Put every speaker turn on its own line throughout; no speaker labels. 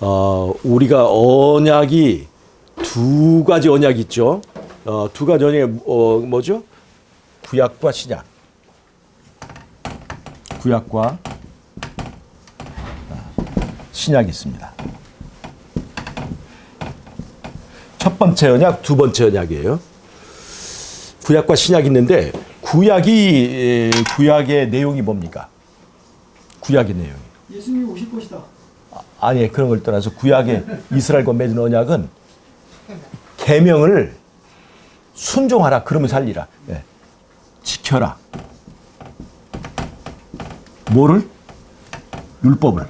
우리가 언약이 두 가지 언약이 있죠. 두 가지 언약이 뭐죠? 구약과 신약. 구약과 신약이 있습니다. 첫 번째 언약, 두 번째 언약이에요. 구약과 신약이 있는데 구약의 내용이 뭡니까? 구약의 내용이.
예수님이 오실 것이다.
아니, 그런 걸 떠나서 구약의 이스라엘과 맺은 언약은 계명을 순종하라, 그러면 살리라. 네. 지켜라. 뭐를? 율법을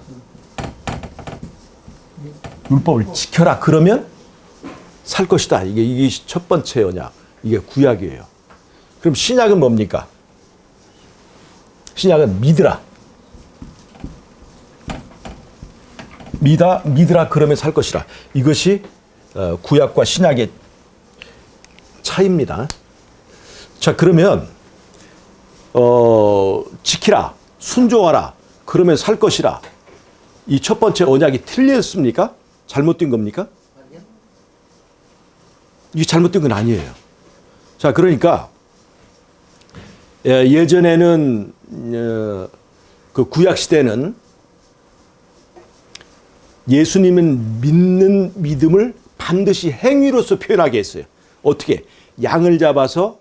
지켜라. 그러면 살 것이다. 이게 첫 번째 언약. 이게 구약이에요. 그럼 신약은 뭡니까? 신약은 믿으라. 믿으라 그러면 살 것이라. 이것이 구약과 신약의 차이입니다. 자, 그러면 지키라, 순종하라, 그러면 살 것이라. 이 첫 번째 언약이 틀렸습니까? 잘못된 겁니까? 이게 잘못된 건 아니에요. 자, 그러니까 예전에는 그 구약 시대는 예수님은 믿는 믿음을 반드시 행위로서 표현하게 했어요. 어떻게? 양을 잡아서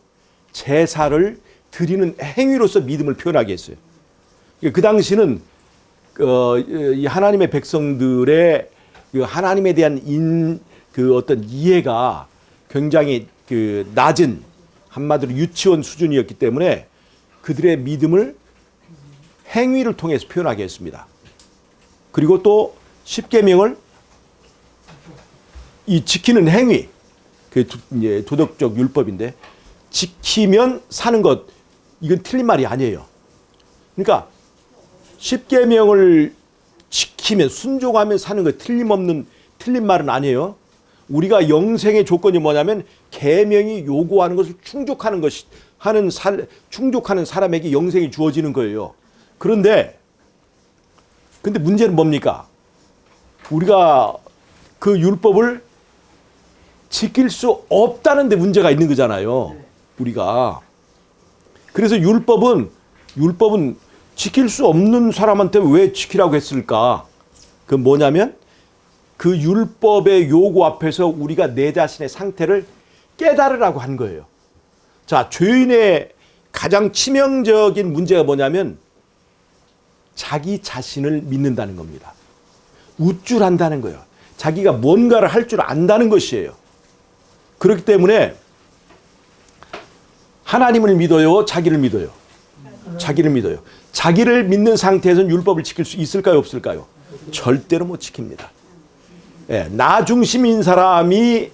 제사를 드리는 행위로서 믿음을 표현하게 했어요. 그 당시는 이 하나님의 백성들의 하나님에 대한 그 어떤 이해가 굉장히 그 낮은, 한마디로 유치원 수준이었기 때문에 그들의 믿음을 행위를 통해서 표현하게 했습니다. 그리고 또 십계명을 이 지키는 행위, 그 도덕적 율법인데 지키면 사는 것, 이건 틀린 말이 아니에요. 그러니까 십계명을 지키면, 순종하면 사는 것, 틀린 말은 아니에요. 우리가 영생의 조건이 뭐냐면 계명이 요구하는 것을 충족하는 충족하는 사람에게 영생이 주어지는 거예요. 근데 문제는 뭡니까? 우리가 그 율법을 지킬 수 없다는 데 문제가 있는 거잖아요. 우리가. 그래서 율법은 지킬 수 없는 사람한테 왜 지키라고 했을까? 그 뭐냐면 그 율법의 요구 앞에서 우리가 내 자신의 상태를 깨달으라고 한 거예요. 자, 죄인의 가장 치명적인 문제가 뭐냐면 자기 자신을 믿는다는 겁니다. 우쭐한다는 거예요. 자기가 뭔가를 할 줄 안다는 것이에요. 그렇기 때문에 하나님을 믿어요? 자기를 믿어요? 자기를 믿어요. 자기를 믿는 상태에서는 율법을 지킬 수 있을까요? 없을까요? 절대로 못 지킵니다. 나 중심인 사람이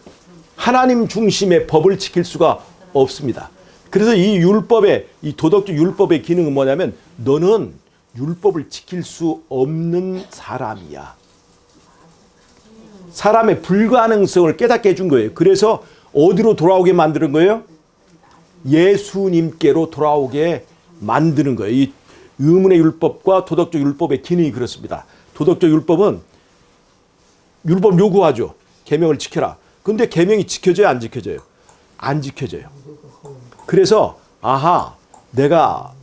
하나님 중심의 법을 지킬 수가 없습니다. 그래서 이 율법의, 이 도덕적 율법의 기능은 뭐냐면 너는 율법을 지킬 수 없는 사람이야. 사람의 불가능성을 깨닫게 해준 거예요. 그래서 어디로 돌아오게 만드는 거예요? 예수님께로 돌아오게 만드는 거예요. 이 의문의 율법과 도덕적 율법의 기능이 그렇습니다. 도덕적 율법은 율법 요구하죠. 계명을 지켜라. 근데 계명이 지켜져요, 안 지켜져요? 안 지켜져요. 그래서 내가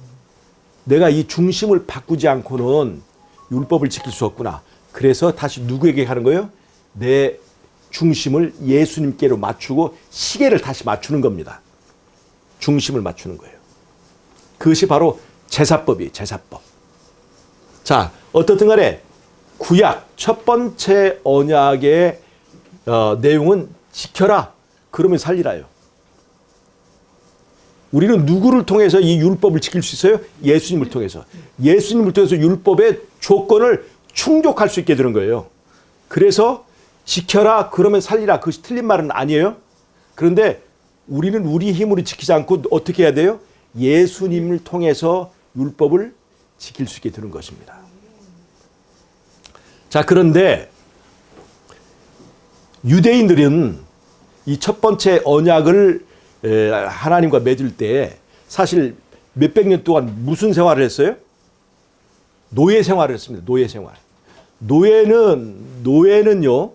이 중심을 바꾸지 않고는 율법을 지킬 수 없구나. 그래서 다시 누구에게 가는 거예요? 내 중심을 예수님께로 맞추고 시계를 다시 맞추는 겁니다. 중심을 맞추는 거예요. 그것이 바로 제사법이에요. 제사법. 자, 어떻든 간에 구약 첫 번째 언약의 내용은 지켜라. 그러면 살리라요. 우리는 누구를 통해서 이 율법을 지킬 수 있어요? 예수님을 통해서. 예수님을 통해서 율법의 조건을 충족할 수 있게 되는 거예요. 그래서 지켜라. 그러면 살리라. 그것이 틀린 말은 아니에요. 그런데 우리는 우리 힘으로 지키지 않고 어떻게 해야 돼요? 예수님을 통해서 율법을 지킬 수 있게 되는 것입니다. 자, 그런데 유대인들은 이 첫 번째 언약을 하나님과 맺을 때 사실 몇백 년 동안 무슨 생활을 했어요? 노예 생활을 했습니다. 노예 생활. 노예는요,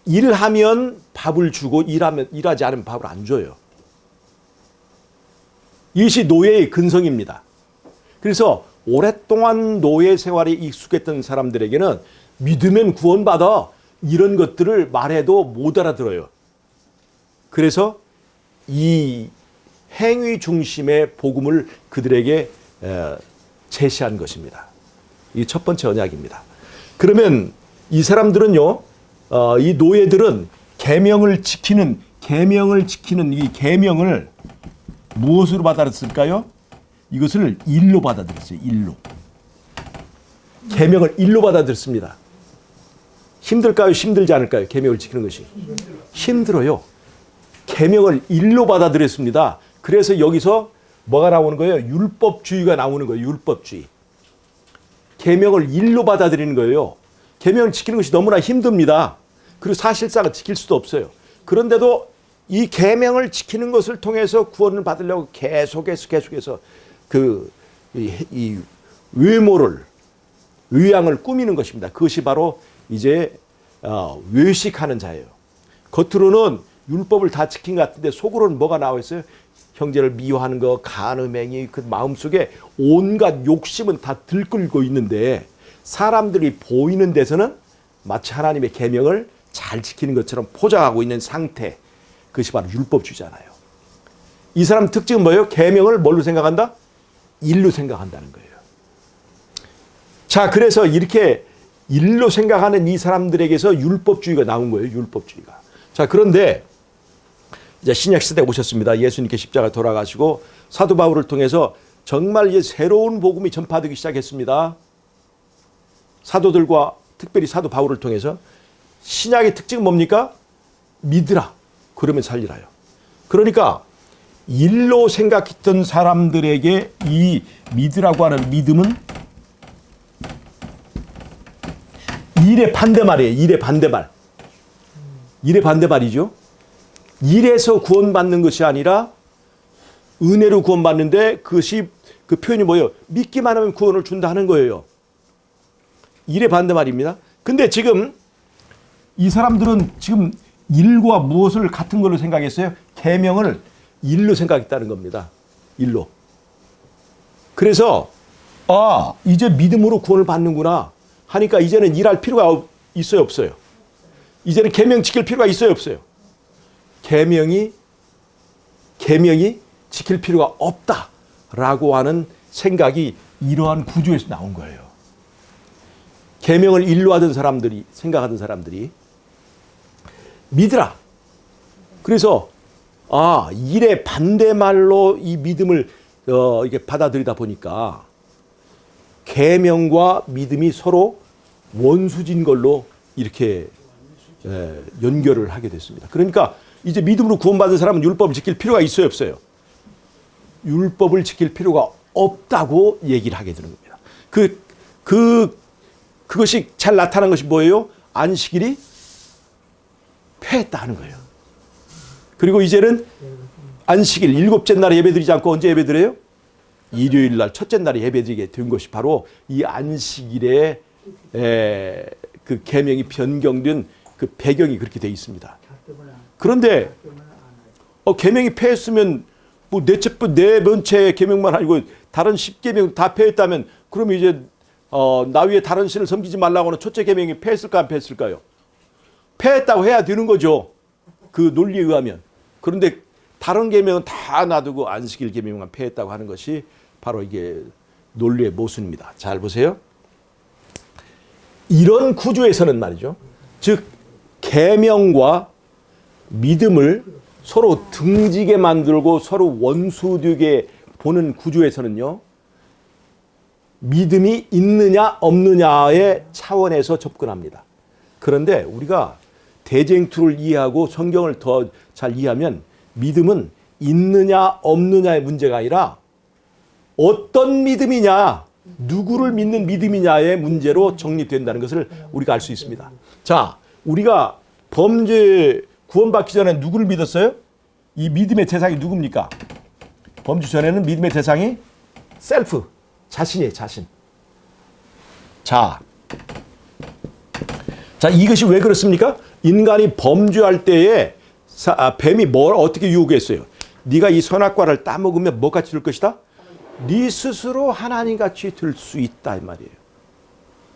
일하면 밥을 주고 일하지 않으면 밥을 안 줘요. 이것이 노예의 근성입니다. 그래서 오랫동안 노예 생활에 익숙했던 사람들에게는 믿으면 구원받아 이런 것들을 말해도 못 알아들어요. 그래서 이 행위 중심의 복음을 그들에게 제시한 것입니다. 이게 첫 번째 언약입니다. 그러면 이 사람들은요, 이 노예들은 계명을 지키는 이 계명을 무엇으로 받아들였을까요? 이것을 일로 받아들였어요. 일로. 계명을 일로 받아들였습니다. 힘들까요? 힘들지 않을까요? 계명을 지키는 것이. 힘들어요. 계명을 일로 받아들였습니다. 그래서 여기서 뭐가 나오는 거예요? 율법주의가 나오는 거예요. 율법주의. 계명을 일로 받아들이는 거예요. 계명을 지키는 것이 너무나 힘듭니다. 그리고 사실상 지킬 수도 없어요. 그런데도 이 계명을 지키는 것을 통해서 구원을 받으려고 계속해서 이 외모를, 의향을 꾸미는 것입니다. 그것이 바로 이제 외식하는 자예요. 겉으로는 율법을 다 지킨 것 같은데 속으로는 뭐가 나와 있어요? 형제를 미워하는 거, 간음행위, 그 마음속에 온갖 욕심은 다 들끓고 있는데 사람들이 보이는 데서는 마치 하나님의 계명을 잘 지키는 것처럼 포장하고 있는 상태. 그것이 바로 율법주의잖아요. 이 사람 특징은 뭐예요? 계명을 뭘로 생각한다? 일로 생각한다는 거예요. 자, 그래서 이렇게 일로 생각하는 이 사람들에게서 율법주의가 나온 거예요. 율법주의가. 자, 그런데 이제 신약 시대에 오셨습니다. 예수님께 십자가 돌아가시고 사도 바울을 통해서 정말 이제 새로운 복음이 전파되기 시작했습니다. 사도들과 특별히 사도 바울을 통해서 신약의 특징은 뭡니까? 믿으라. 그러면 살리라요. 그러니까 일로 생각했던 사람들에게 이 믿으라고 하는 믿음은 일의 반대말이에요. 일의 반대말. 일의 반대말이죠. 일에서 구원받는 것이 아니라 은혜로 구원받는데 그것이 그 표현이 뭐예요? 믿기만 하면 구원을 준다 하는 거예요. 일의 반대말입니다. 근데 지금 이 사람들은 지금 일과 무엇을 같은 걸로 생각했어요? 계명을 일로 생각했다는 겁니다. 일로. 그래서 이제 믿음으로 구원을 받는구나 하니까 이제는 일할 필요가 있어요, 없어요? 이제는 계명 지킬 필요가 있어요, 없어요? 계명이 지킬 필요가 없다라고 하는 생각이 이러한 구조에서 나온 거예요. 계명을 일로 하던 사람들이 생각하던 사람들이 믿으라. 그래서 일의 반대말로 이 믿음을 이게 받아들이다 보니까 계명과 믿음이 서로 원수진 걸로 이렇게 연결을 하게 됐습니다. 그러니까 이제 믿음으로 구원받은 사람은 율법을 지킬 필요가 있어요, 없어요? 율법을 지킬 필요가 없다고 얘기를 하게 되는 겁니다. 그것이 잘 나타난 것이 뭐예요? 안식일이 폐했다 하는 거예요. 그리고 이제는 안식일 7째 날에 예배드리지 않고 언제 예배드려요? 일요일 날 첫째 날에 예배드리게 된 것이 바로 이 안식일의 그 계명이 변경된 그 배경이 그렇게 되어 있습니다. 그런데 계명이 폐했으면 뭐 네 번째 계명만 아니고 다른 10계명 다 폐했다면 그러면 이제 나 위에 다른 신을 섬기지 말라고 하는 첫째 계명이 폐했을까 안 폐했을까요? 폐했다고 해야 되는 거죠. 그 논리에 의하면. 그런데 다른 계명은 다 놔두고 안식일 계명만 폐했다고 하는 것이 바로 이게 논리의 모순입니다. 잘 보세요. 이런 구조에서는 말이죠. 즉 계명과 믿음을 서로 등지게 만들고 서로 원수되게 보는 구조에서는요. 믿음이 있느냐 없느냐의 차원에서 접근합니다. 그런데 우리가 대쟁투를 이해하고 성경을 더 잘 이해하면 믿음은 있느냐 없느냐의 문제가 아니라 어떤 믿음이냐, 누구를 믿는 믿음이냐의 문제로 정립된다는 것을 우리가 알 수 있습니다. 자, 우리가 범죄 구원받기 전에 누구를 믿었어요? 이 믿음의 대상이 누굽니까? 범죄 전에는 믿음의 대상이 셀프, 자신이에요, 자신. 자, 자, 이것이 왜 그렇습니까? 인간이 범죄할 때에 뱀이 뭘 어떻게 유혹했어요? 네가 이 선악과를 따먹으면 뭐같이 될 것이다? 네 스스로 하나님같이 될 수 있다 이 말이에요.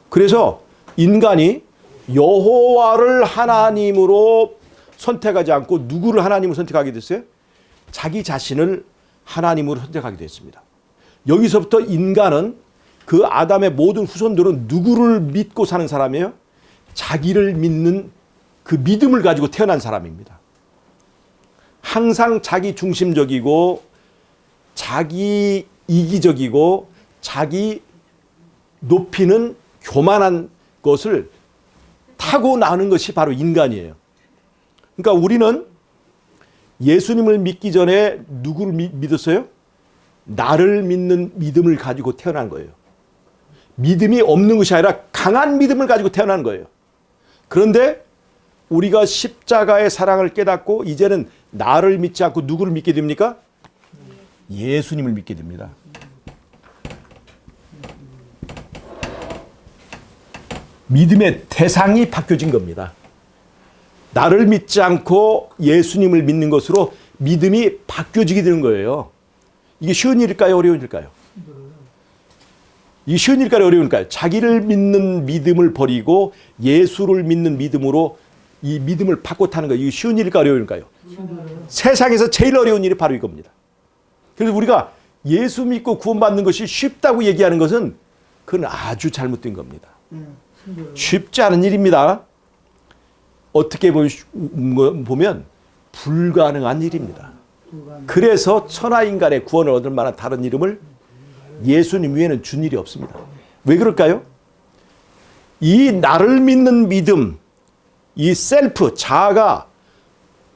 그래서 인간이 여호와를 하나님으로 선택하지 않고 누구를 하나님으로 선택하게 됐어요? 자기 자신을 하나님으로 선택하게 됐습니다. 여기서부터 인간은 그 아담의 모든 후손들은 누구를 믿고 사는 사람이에요? 자기를 믿는 그 믿음을 가지고 태어난 사람입니다. 항상 자기 중심적이고 자기 이기적이고 자기 높이는 교만한 것을 타고나는 것이 바로 인간이에요. 그러니까 우리는 예수님을 믿기 전에 누구를 믿었어요? 나를 믿는 믿음을 가지고 태어난 거예요. 믿음이 없는 것이 아니라 강한 믿음을 가지고 태어난 거예요. 그런데 우리가 십자가의 사랑을 깨닫고 이제는 나를 믿지 않고 누구를 믿게 됩니까? 예수님을 믿게 됩니다. 믿음의 대상이 바뀌어진 겁니다. 나를 믿지 않고 예수님을 믿는 것으로 믿음이 바뀌어지게 되는 거예요. 이게 쉬운 일일까요? 어려운 일일까요? 이게 쉬운 일일까요? 어려운 일일까요? 자기를 믿는 믿음을 버리고 예수를 믿는 믿음으로 이 믿음을 바꿔 타는 거예요. 이게 쉬운 일일까요? 어려운 일일까요? 세상에서 제일 어려운 일이 바로 이겁니다. 그래서 우리가 예수 믿고 구원받는 것이 쉽다고 얘기하는 것은 그건 아주 잘못된 겁니다. 쉽지 않은 일입니다. 어떻게 보면 불가능한 일입니다. 그래서 천하인간의 구원을 얻을 만한 다른 이름을 예수님 외에는 준 일이 없습니다. 왜 그럴까요? 이 나를 믿는 믿음, 이 셀프, 자아가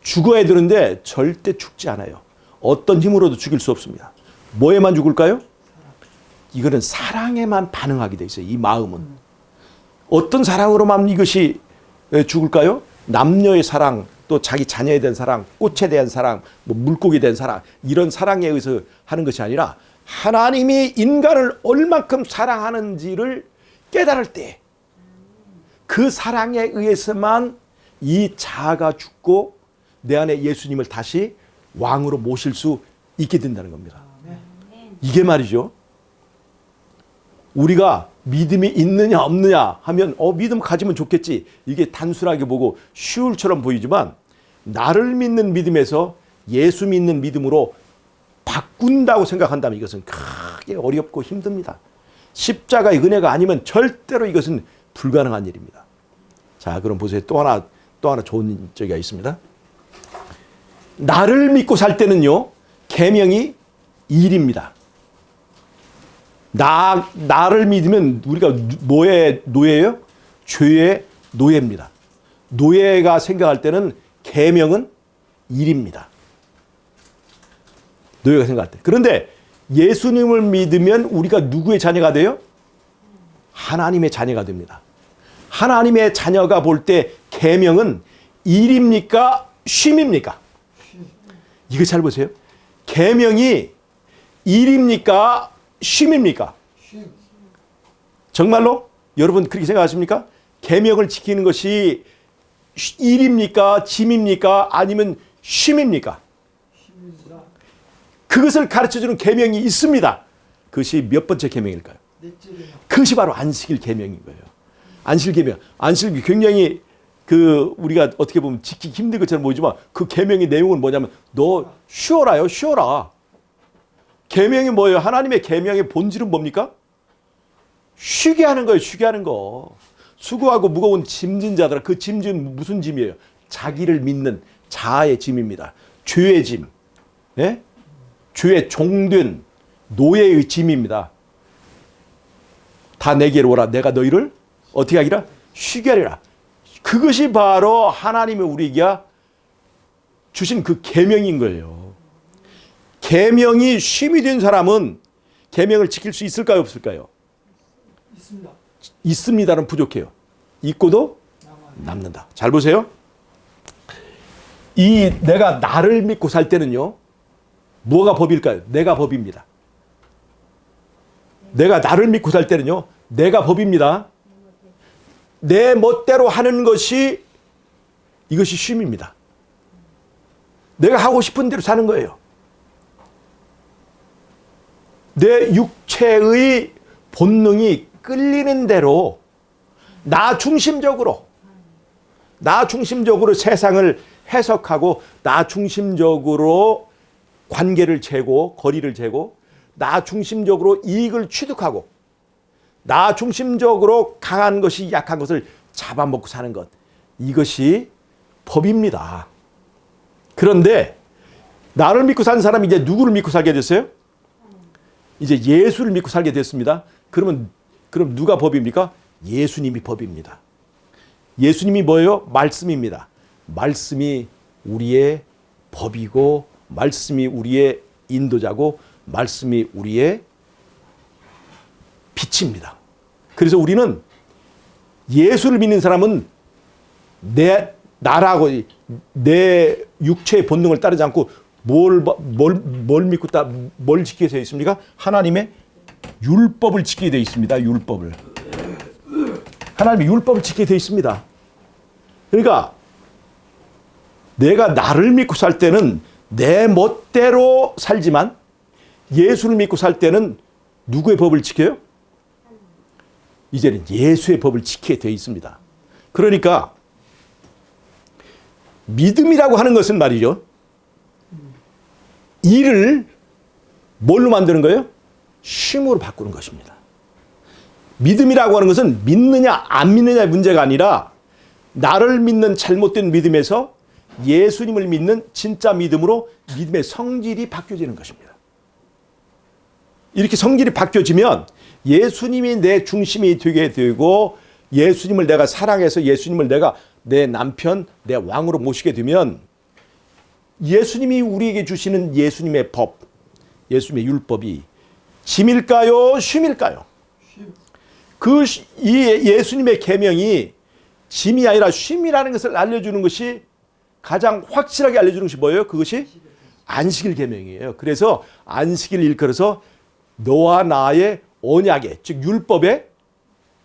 죽어야 되는데 절대 죽지 않아요. 어떤 힘으로도 죽일 수 없습니다. 뭐에만 죽을까요? 이거는 사랑에만 반응하게 돼 있어요. 이 마음은. 어떤 사랑으로만 이것이 죽을까요? 남녀의 사랑, 또 자기 자녀에 대한 사랑, 꽃에 대한 사랑, 뭐 물고기에 대한 사랑, 이런 사랑에 의해서 하는 것이 아니라 하나님이 인간을 얼만큼 사랑하는지를 깨달을 때 그 사랑에 의해서만 이 자아가 죽고 내 안에 예수님을 다시 왕으로 모실 수 있게 된다는 겁니다. 이게 말이죠. 우리가 믿음이 있느냐 없느냐 하면 믿음 가지면 좋겠지. 이게 단순하게 보고 쉬울처럼 보이지만 나를 믿는 믿음에서 예수 믿는 믿음으로 바꾼다고 생각한다면 이것은 크게 어렵고 힘듭니다. 십자가의 은혜가 아니면 절대로 이것은 불가능한 일입니다. 자, 그럼 보세요. 또 하나 좋은 적이 있습니다. 나를 믿고 살 때는요, 계명이 일입니다. 나를 믿으면 우리가 뭐의 노예예요? 죄의 노예입니다. 노예가 생각할 때는 계명은 일입니다. 노예가 생각할 때. 그런데 예수님을 믿으면 우리가 누구의 자녀가 돼요? 하나님의 자녀가 됩니다. 하나님의 자녀가 볼 때 계명은 일입니까? 쉼입니까? 이거 잘 보세요. 계명이 일입니까? 쉼입니까? 정말로? 여러분 그렇게 생각하십니까? 계명을 지키는 것이 일입니까? 짐입니까? 아니면 쉼입니까? 그것을 가르쳐주는 계명이 있습니다. 그것이 몇 번째 계명일까요? 그것이 바로 안식일 계명인 거예요. 안식일 계명. 안식일 굉장히 우리가 어떻게 보면 지키기 힘든 것처럼 보이지만 그 계명의 내용은 뭐냐면 너 쉬어라요. 쉬어라. 계명이 뭐예요? 하나님의 계명의 본질은 뭡니까? 쉬게 하는 거예요. 쉬게 하는 거. 수고하고 무거운 짐진 자들아. 그 짐은 무슨 짐이에요? 자기를 믿는 자아의 짐입니다. 죄의 짐. 네? 죄의 종된 노예의 짐입니다. 다 내게로 오라. 내가 너희를 어떻게 하기라? 쉬게 하리라. 그것이 바로 하나님이 우리에게 주신 그 계명인 거예요. 계명이 쉼이 된 사람은 계명을 지킬 수 있을까요? 없을까요?
있습니다.
있습니다는 부족해요. 있고도 남는다. 잘 보세요. 내가 나를 믿고 살 때는요. 뭐가 법일까요? 내가 법입니다. 내가 나를 믿고 살 때는요. 내가 법입니다. 내 멋대로 하는 것이 이것이 쉼입니다. 내가 하고 싶은 대로 사는 거예요. 내 육체의 본능이 끌리는 대로 나 중심적으로 세상을 해석하고 나 중심적으로 관계를 재고 거리를 재고 나 중심적으로 이익을 취득하고 나 중심적으로 강한 것이 약한 것을 잡아먹고 사는 것, 이것이 법입니다. 그런데 나를 믿고 사는 사람이 이제 누구를 믿고 살게 됐어요? 이제 예수를 믿고 살게 됐습니다. 그럼 누가 법입니까? 예수님이 법입니다. 예수님이 뭐예요? 말씀입니다. 말씀이 우리의 법이고 말씀이 우리의 인도자고 말씀이 우리의 빛입니다. 그래서 우리는 예수를 믿는 사람은 나라고 내 육체의 본능을 따르지 않고 뭘 믿고 뭘 지키게 되어 있습니까? 하나님의 율법을 지키게 되어 있습니다. 율법을. 하나님의 율법을 지키게 되어 있습니다. 그러니까 내가 나를 믿고 살 때는 내 멋대로 살지만 예수를 믿고 살 때는 누구의 법을 지켜요? 이제는 예수의 법을 지키게 되어 있습니다. 그러니까 믿음이라고 하는 것은 말이죠. 일을 뭘로 만드는 거예요? 쉼으로 바꾸는 것입니다. 믿음이라고 하는 것은 믿느냐 안 믿느냐의 문제가 아니라 나를 믿는 잘못된 믿음에서 예수님을 믿는 진짜 믿음으로 믿음의 성질이 바뀌어지는 것입니다. 이렇게 성질이 바뀌어지면 예수님이 내 중심이 되게 되고 예수님을 내가 사랑해서 예수님을 내가 내 남편, 내 왕으로 모시게 되면 예수님이 우리에게 주시는 예수님의 법, 예수님의 율법이 짐일까요? 쉼일까요? 이 예수님의 계명이 짐이 아니라 쉼이라는 것을 알려주는 것이 가장 확실하게 알려주는 것이 뭐예요? 그것이 안식일 계명이에요. 그래서 안식일 일컬어서 너와 나의 언약의 즉 율법의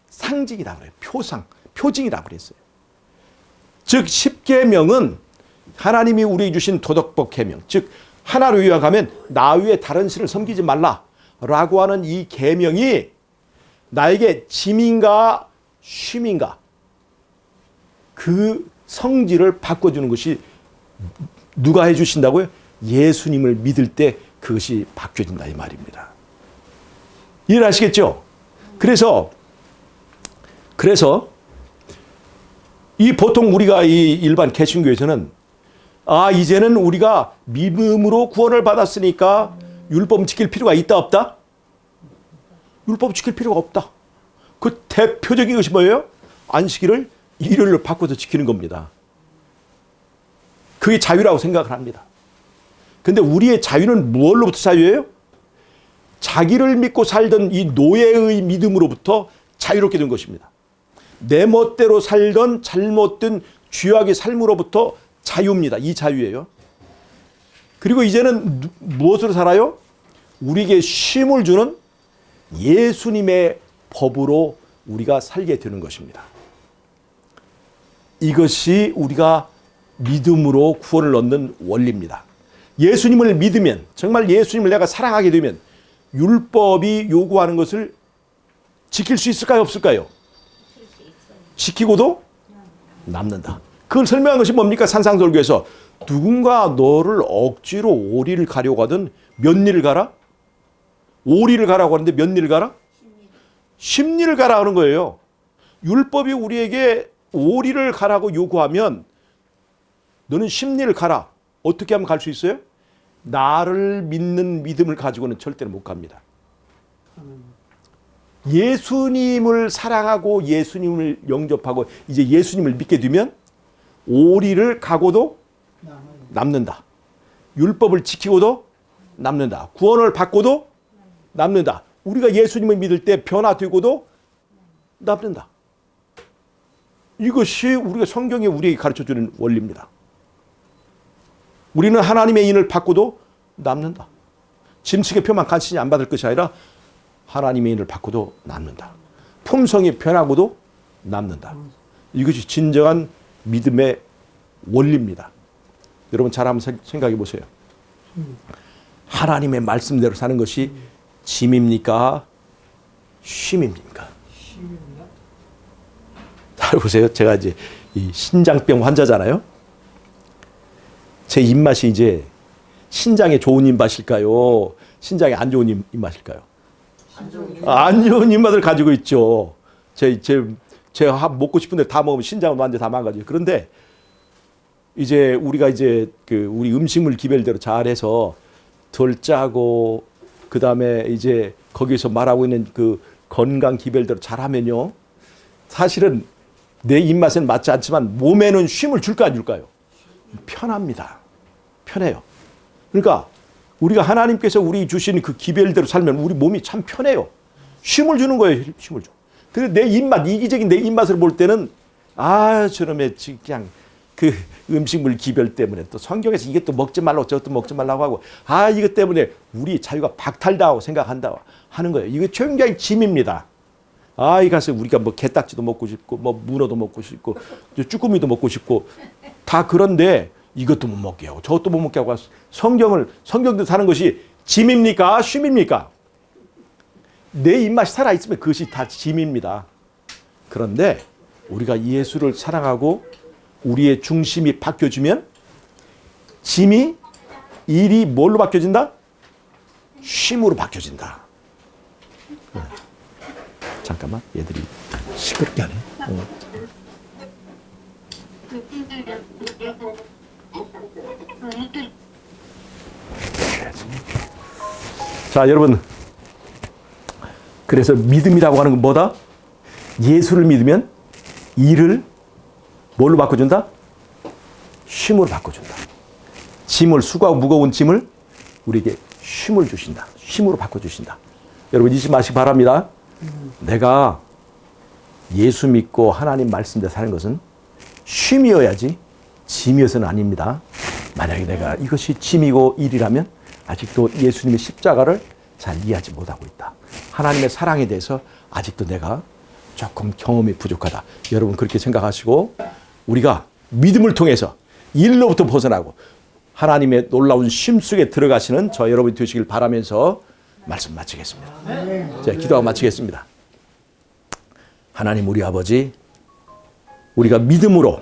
상징이라고 그래요. 표징이라고 그랬어요. 즉 10계명은 하나님이 우리에게 주신 도덕법 계명, 즉 하나로 요약하면 나 외에 다른 신을 섬기지 말라라고 하는 이 계명이 나에게 짐인가 쉼인가 그 성질을 바꿔주는 것이 누가 해주신다고요? 예수님을 믿을 때 그것이 바뀌어진다 이 말입니다. 이해하시겠죠? 그래서 이 보통 우리가 이 일반 개신교에서는 이제는 우리가 믿음으로 구원을 받았으니까 율법 지킬 필요가 있다 없다? 율법 지킬 필요가 없다. 그 대표적인 것이 뭐예요? 안식일을 일요일로 바꿔서 지키는 겁니다. 그게 자유라고 생각을 합니다. 근데 우리의 자유는 무엇로부터 자유예요? 자기를 믿고 살던 이 노예의 믿음으로부터 자유롭게 된 것입니다. 내 멋대로 살던 잘못된 죄악의 삶으로부터 자유입니다. 이 자유예요. 그리고 이제는 무엇으로 살아요? 우리에게 쉼을 주는 예수님의 법으로 우리가 살게 되는 것입니다. 이것이 우리가 믿음으로 구원을 얻는 원리입니다. 예수님을 믿으면, 정말 예수님을 내가 사랑하게 되면 율법이 요구하는 것을 지킬 수 있을까요? 없을까요? 지키고도 남는다. 그걸 설명한 것이 뭡니까? 산상설교에서 누군가 너를 억지로 오리를 가려고 하든 몇 리를 가라? 오리를 가라고 하는데 몇 리를 가라? 10리를 가라 하는 거예요. 율법이 우리에게 오리를 가라고 요구하면 너는 10리를 가라. 어떻게 하면 갈 수 있어요? 나를 믿는 믿음을 가지고는 절대로 못 갑니다. 예수님을 사랑하고 예수님을 영접하고 이제 예수님을 믿게 되면 오리를 가고도 남는다. 율법을 지키고도 남는다. 구원을 받고도 남는다. 우리가 예수님을 믿을 때 변화되고도 남는다. 이것이 우리가 성경이 우리에게 가르쳐주는 원리입니다. 우리는 하나님의 인을 받고도 남는다. 짐승의 표만 간신히 안 받을 것이 아니라 하나님의 인을 받고도 남는다. 품성이 변하고도 남는다. 이것이 진정한 믿음의 원리입니다. 여러분 잘 한번 생각해 보세요. 하나님의 말씀대로 사는 것이 짐입니까? 쉼입니까? 잘 보세요. 제가 이제 이 신장병 환자잖아요. 제 입맛이 이제 신장에 좋은 입맛일까요? 신장에 안 좋은 입맛일까요? 안 좋은 입맛을 가지고 있죠. 제가 먹고 싶은데 다 먹으면 신장은 완전 다 망가져요. 그런데 이제 우리가 이제 우리 음식물 기별대로 잘해서 덜 짜고 그 다음에 이제 거기서 말하고 있는 그 건강 기별대로 잘하면요. 사실은 내 입맛에는 맞지 않지만 몸에는 쉼을 줄까 안 줄까요? 편합니다. 편해요. 그러니까 우리가 하나님께서 우리 주신 그 기별대로 살면 우리 몸이 참 편해요. 쉼을 주는 거예요. 쉼을 줘. 그래서 내 입맛, 이기적인 내 입맛을 볼 때는 저놈의 그냥 그 음식물 기별 때문에 또 성경에서 이게 또 먹지 말라고 저것도 먹지 말라고 하고 이것 때문에 우리 자유가 박탈당하고 생각한다 하는 거예요. 이거 굉장히 짐입니다. 이 가서 우리가 뭐 게딱지도 먹고 싶고 뭐 문어도 먹고 싶고 쭈꾸미도 먹고 싶고 다 그런데 이것도 못 먹게 하고 저것도 못 먹게 하고 성경도 사는 것이 짐입니까? 쉼입니까? 내 입맛이 살아있으면 그것이 다 짐입니다. 그런데 우리가 예수를 사랑하고 우리의 중심이 바뀌어지면 짐이 일이 뭘로 바뀌어진다? 쉼으로 바뀌어진다. 잠깐만 얘들이 시끄럽게 하네. 자 여러분, 그래서 믿음이라고 하는 건 뭐다? 예수를 믿으면 일을 뭘로 바꿔준다? 쉼으로 바꿔준다. 짐을, 수고하고 무거운 짐을 우리에게 쉼을 주신다. 쉼으로 바꿔주신다. 여러분 잊지 마시기 바랍니다. 내가 예수 믿고 하나님 말씀대로 사는 것은 쉼이어야지 짐이어서는 아닙니다. 만약에 내가 이것이 짐이고 일이라면 아직도 예수님의 십자가를 잘 이해하지 못하고 있다. 하나님의 사랑에 대해서 아직도 내가 조금 경험이 부족하다. 여러분 그렇게 생각하시고 우리가 믿음을 통해서 일로부터 벗어나고 하나님의 놀라운 쉼 속에 들어가시는 저 여러분이 되시길 바라면서 말씀 마치겠습니다. 자, 기도하고 마치겠습니다. 하나님 우리 아버지, 우리가 믿음으로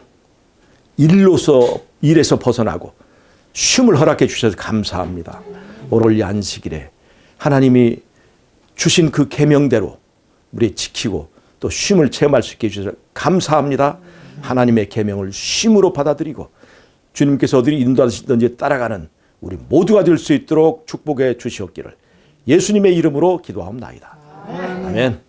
일에서 벗어나고 쉼을 허락해 주셔서 감사합니다. 오늘 안식일에 하나님이 주신 그 계명대로 우리 지키고 또 쉼을 체험할 수 있게 해주셔서 감사합니다. 하나님의 계명을 쉼으로 받아들이고 주님께서 어디를 인도하시든지 따라가는 우리 모두가 될 수 있도록 축복해 주시옵기를 예수님의 이름으로 기도하옵나이다. 아멘.